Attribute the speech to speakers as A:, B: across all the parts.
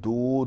A: 2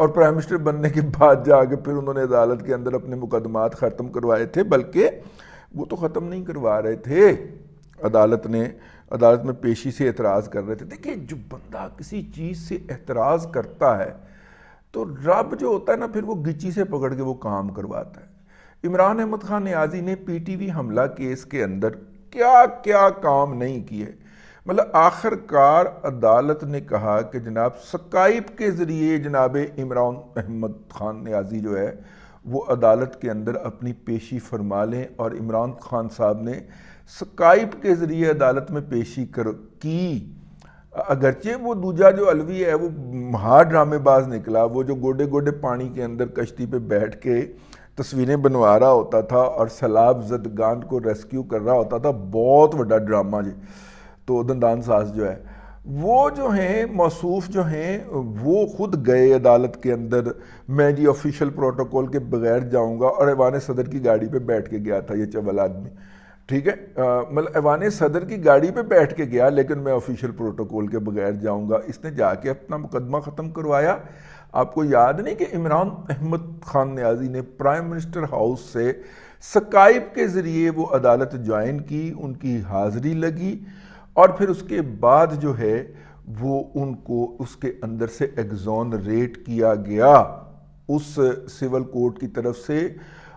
A: اور prime minister بننے کے بعد جا کے پھر انہوں نے عدالت کے اندر اپنے مقدمات ختم کروائے تھے، بلکہ وہ تو ختم نہیں کروا رہے تھے، عدالت میں پیشی سے اعتراض کر رہے تھے۔ دیکھیں، جو بندہ کسی چیز سے اعتراض کرتا ہے تو رب جو ہوتا ہے نا، پھر وہ گچی سے پکڑ کے وہ کام کرواتا ہے۔ عمران احمد خان نیازی نے پی ٹی وی حملہ کیس کے اندر کیا کیا کام نہیں کیے، مطلب آخر کار عدالت نے کہا کہ جناب سکائپ کے ذریعے جناب عمران احمد خان نیازی جو ہے وہ عدالت کے اندر اپنی پیشی فرما لیں، اور عمران خان صاحب نے سکائپ کے ذریعے عدالت میں پیشی کی۔ اگرچہ وہ دوجا جو علوی ہے وہ مہا ڈرامے باز نکلا، وہ جو گوڈے گوڈے پانی کے اندر کشتی پہ بیٹھ کے تصویریں بنوا رہا ہوتا تھا اور سیلاب زدگان کو ریسکیو کر رہا ہوتا تھا، بہت بڑا ڈرامہ جی۔ تو دندان ساز جو ہے وہ جو ہیں موصوف جو ہیں وہ خود گئے عدالت کے اندر، میں جی آفیشیل پروٹوکول کے بغیر جاؤں گا، اور ایوان صدر کی گاڑی پہ بیٹھ کے گیا تھا یہ چول آدمی، ٹھیک ہے، مطلب ایوان صدر کی گاڑی پہ بیٹھ کے گیا لیکن میں آفیشیل پروٹوکول کے بغیر جاؤں گا۔ اس نے جا کے اپنا مقدمہ ختم کروایا۔ آپ کو یاد نہیں کہ عمران احمد خان نیازی نے پرائم منسٹر ہاؤس سے سکائپ کے ذریعے وہ عدالت جوائن کی، ان کی حاضری لگی، اور پھر اس کے بعد جو ہے وہ ان کو اس کے اندر سے ایگزونریٹ کیا گیا اس سول کورٹ کی طرف سے،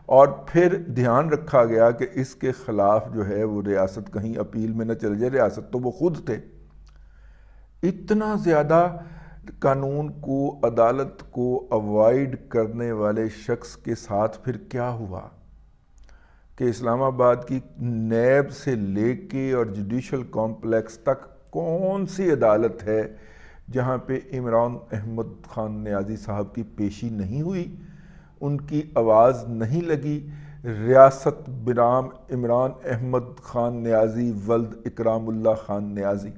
A: اور پھر دھیان رکھا گیا کہ اس کے خلاف جو ہے وہ ریاست کہیں اپیل میں نہ چل جائے، ریاست تو وہ خود تھے۔ اتنا زیادہ قانون کو، عدالت کو اوائڈ کرنے والے شخص کے ساتھ پھر کیا ہوا کہ اسلام آباد کی نیب سے لے کے اور جوڈیشل کمپلیکس تک کون سی عدالت ہے جہاں پہ عمران احمد خان نیازی صاحب کی پیشی نہیں ہوئی، ان کی آواز نہیں لگی؟ ریاست بنام عمران احمد خان نیازی ولد اکرام اللہ خان نیازی،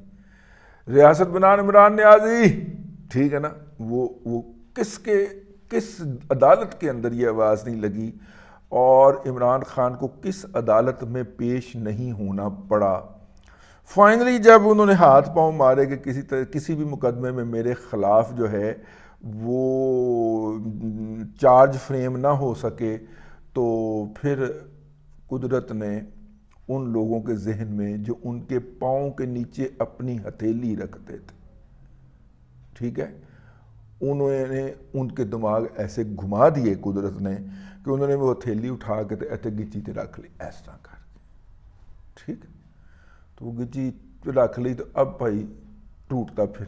A: ریاست بنام عمران نیازی، ٹھیک ہے نا، وہ کس عدالت کے اندر یہ آواز نہیں لگی، اور عمران خان کو کس عدالت میں پیش نہیں ہونا پڑا؟ فائنلی جب انہوں نے ہاتھ پاؤں مارے کہ کسی بھی مقدمے میں میرے خلاف جو ہے وہ چارج فریم نہ ہو سکے، تو پھر قدرت نے ان لوگوں کے ذہن میں جو ان کے پاؤں کے نیچے اپنی ہتھیلی رکھتے تھے، ٹھیک ہے، انہوں نے ان کے دماغ ایسے گھما دیے قدرت نے کہ انہوں نے وہ ہتھیلی اٹھا کے ایسے گچی تے رکھ لی، ایس طرح کر کے، ٹھیک ہے، تو وہ گچی رکھ لی، تو اب بھائی ٹوٹتا پھر۔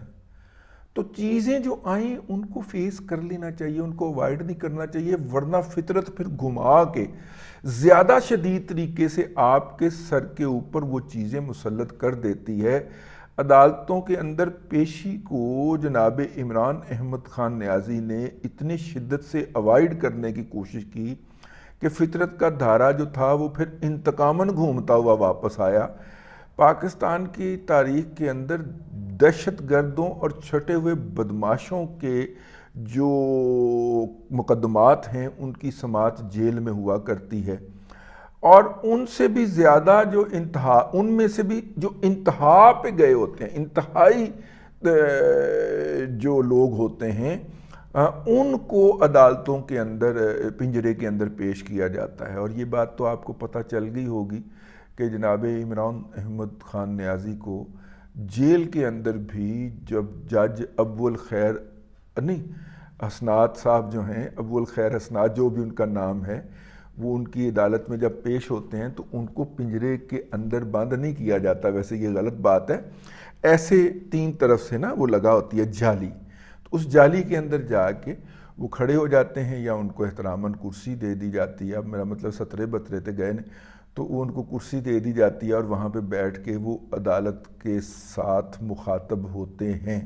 A: تو چیزیں جو آئیں ان کو فیس کر لینا چاہیے، ان کو اوائڈ نہیں کرنا چاہیے، ورنہ فطرت پھر گھما کے زیادہ شدید طریقے سے آپ کے سر کے اوپر وہ چیزیں مسلط کر دیتی ہے۔ عدالتوں کے اندر پیشی کو جناب عمران احمد خان نیازی نے اتنی شدت سے اوائڈ کرنے کی کوشش کی کہ فطرت کا دھارا جو تھا وہ پھر انتقاماً گھومتا ہوا واپس آیا۔ پاکستان کی تاریخ کے اندر دہشت گردوں اور چھٹے ہوئے بدماشوں کے جو مقدمات ہیں ان کی سماعت جیل میں ہوا کرتی ہے، اور ان سے بھی زیادہ جو ان میں سے بھی جو انتہا پہ گئے ہوتے ہیں، انتہائی جو لوگ ہوتے ہیں، ان کو عدالتوں کے اندر پنجرے کے اندر پیش کیا جاتا ہے۔ اور یہ بات تو آپ کو پتہ چل گئی ہوگی کہ جناب عمران احمد خان نیازی کو جیل کے اندر بھی جب جج ابو الخیر حسنات صاحب جو ہیں، ابو الخیر حسنات جو بھی ان کا نام ہے، وہ ان کی عدالت میں جب پیش ہوتے ہیں تو ان کو پنجرے کے اندر بند نہیں کیا جاتا، ویسے یہ غلط بات ہے، ایسے تین طرف سے نا وہ لگا ہوتی ہے جالی، تو اس جالی کے اندر جا کے وہ کھڑے ہو جاتے ہیں، یا ان کو احتراماً کرسی دے دی جاتی ہے۔ اب میرا مطلب سترے بترے تے گئے تو وہ ان کو کرسی دے دی جاتی ہے، اور وہاں پہ بیٹھ کے وہ عدالت کے ساتھ مخاطب ہوتے ہیں۔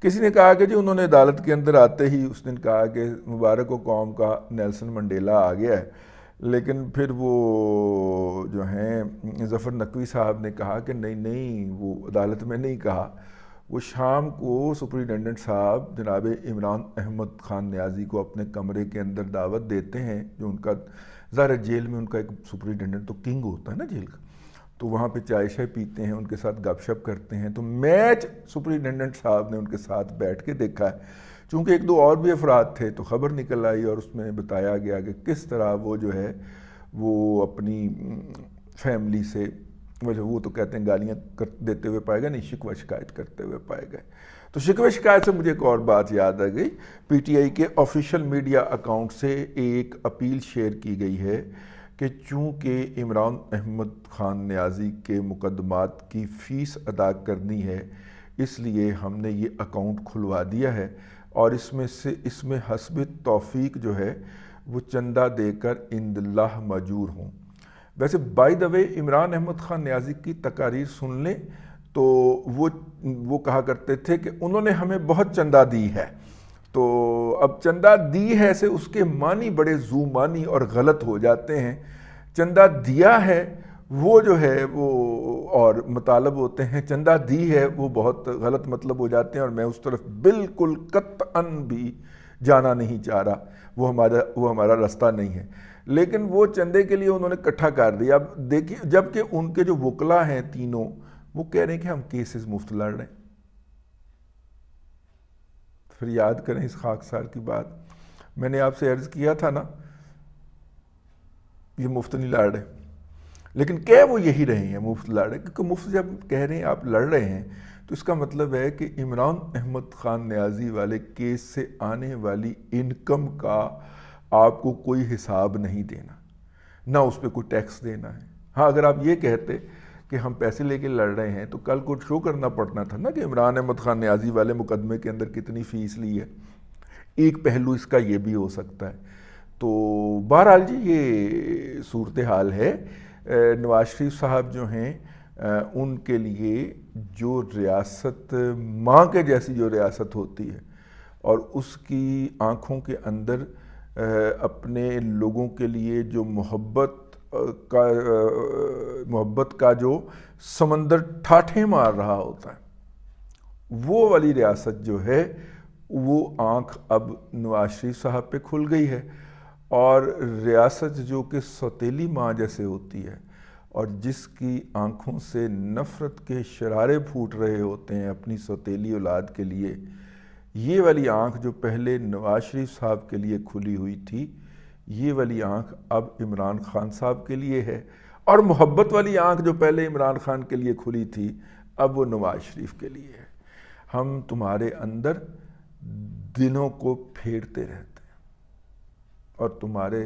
A: کسی نے کہا کہ جی انہوں نے عدالت کے اندر آتے ہی اس دن کہا کہ مبارک و قوم کا نیلسن منڈیلا آ گیا ہے، لیکن پھر وہ جو ہیں ظفر نقوی صاحب نے کہا کہ نہیں، وہ عدالت میں نہیں کہا، وہ شام کو سپرنٹینڈنٹ صاحب جناب عمران احمد خان نیازی کو اپنے کمرے کے اندر دعوت دیتے ہیں، جو ان کا ظاہر جیل میں ان کا ایک سپرنٹینڈنٹ تو کنگ ہوتا ہے نا جیل کا، تو وہاں پہ چائے شائے پیتے ہیں، ان کے ساتھ گپ شپ کرتے ہیں، تو میچ سپرنٹینڈنٹ صاحب نے ان کے ساتھ بیٹھ کے دیکھا ہے، چونکہ ایک دو اور بھی افراد تھے تو خبر نکل آئی اور اس میں بتایا گیا کہ کس طرح وہ جو ہے وہ اپنی فیملی سے وہ تو کہتے ہیں گالیاں دیتے ہوئے پائے گئے، نہیں شکوہ شکایت کرتے ہوئے پائے گئے۔ تو شکوہ شکایت سے مجھے ایک اور بات یاد آ گئی، پی ٹی آئی کے آفیشیل میڈیا اکاؤنٹ سے ایک اپیل شیئر کی گئی ہے کہ چونکہ عمران احمد خان نیازی کے مقدمات کی فیس ادا کرنی ہے، اس لیے ہم نے یہ اکاؤنٹ کھلوا دیا ہے اور اس میں حسب توفیق جو ہے وہ چندہ دے کر عند اللہ ماجور ہوں۔ ویسے بائی دا وے عمران احمد خان نیازی کی تقاریر سن لیں تو وہ کہا کرتے تھے کہ انہوں نے ہمیں بہت چندہ دی ہے، تو اب چندہ دی ہے سے اس کے معنی بڑے زو معنی اور غلط ہو جاتے ہیں۔ چندہ دیا ہے وہ جو ہے وہ اور مطالب ہوتے ہیں، چندہ دی ہے وہ بہت غلط مطلب ہو جاتے ہیں، اور میں اس طرف بالکل قطعاً بھی جانا نہیں چاہ رہا، وہ ہمارا رستہ نہیں ہے۔ لیکن وہ چندے کے لیے انہوں نے اکٹھا کر دیا۔ اب دیکھیے، جبکہ ان کے جو وکلا ہیں تینوں، وہ کہہ رہے ہیں کہ ہم کیسز مفت لڑ رہے ہیں۔ پھر یاد کریں اس خاکسار کی بات، میں نے آپ سے عرض کیا تھا نا، یہ مفت نہیں لڑ رہے، لیکن کہہ وہ یہی رہے ہیں مفت لڑ رہے، کیونکہ مفت جب کہہ رہے ہیں آپ لڑ رہے ہیں تو اس کا مطلب ہے کہ عمران احمد خان نیازی والے کیس سے آنے والی انکم کا آپ کو کوئی حساب نہیں دینا، نہ اس پہ کوئی ٹیکس دینا ہے۔ ہاں اگر آپ یہ کہتے کہ ہم پیسے لے کے لڑ رہے ہیں تو کل کو شو کرنا پڑنا تھا نا کہ عمران احمد خان نیازی والے مقدمے کے اندر کتنی فیس لی ہے۔ ایک پہلو اس کا یہ بھی ہو سکتا ہے۔ تو بہرحال جی یہ صورتحال ہے۔ نواز شریف صاحب جو ہیں ان کے لیے جو ریاست ماں کے جیسی جو ریاست ہوتی ہے اور اس کی آنکھوں کے اندر اپنے لوگوں کے لیے جو محبت کا جو سمندر ٹھاٹھیں مار رہا ہوتا ہے، وہ والی ریاست جو ہے وہ آنکھ اب نواز شریف صاحب پہ کھل گئی ہے، اور ریاست جو کہ سوتیلی ماں جیسے ہوتی ہے اور جس کی آنکھوں سے نفرت کے شرارے پھوٹ رہے ہوتے ہیں اپنی سوتیلی اولاد کے لیے، یہ والی آنکھ جو پہلے نواز شریف صاحب کے لیے کھلی ہوئی تھی، یہ والی آنکھ اب عمران خان صاحب کے لیے ہے، اور محبت والی آنکھ جو پہلے عمران خان کے لیے کھلی تھی اب وہ نواز شریف کے لیے ہے۔ ہم تمہارے اندر دلوں کو پھیرتے رہتے ہیں اور تمہارے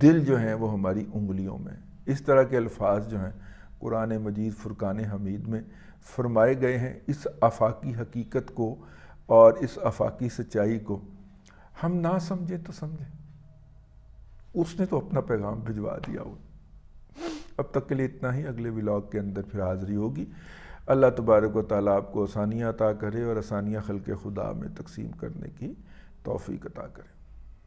A: دل جو ہیں وہ ہماری انگلیوں میں۔ اس طرح کے الفاظ جو ہیں قرآن مجید فرقان حمید میں فرمائے گئے ہیں۔ اس آفاقی حقیقت کو اور اس آفاقی سچائی کو ہم نہ سمجھے تو سمجھیں، اس نے تو اپنا پیغام بھجوا دیا ہو۔ اب تک کے لیے اتنا ہی، اگلے ولاگ کے اندر پھر حاضری ہوگی۔ اللہ تبارک و تعالیٰ آپ کو آسانیاں عطا کرے اور آسانیاں خلق خدا میں تقسیم کرنے کی توفیق عطا کرے۔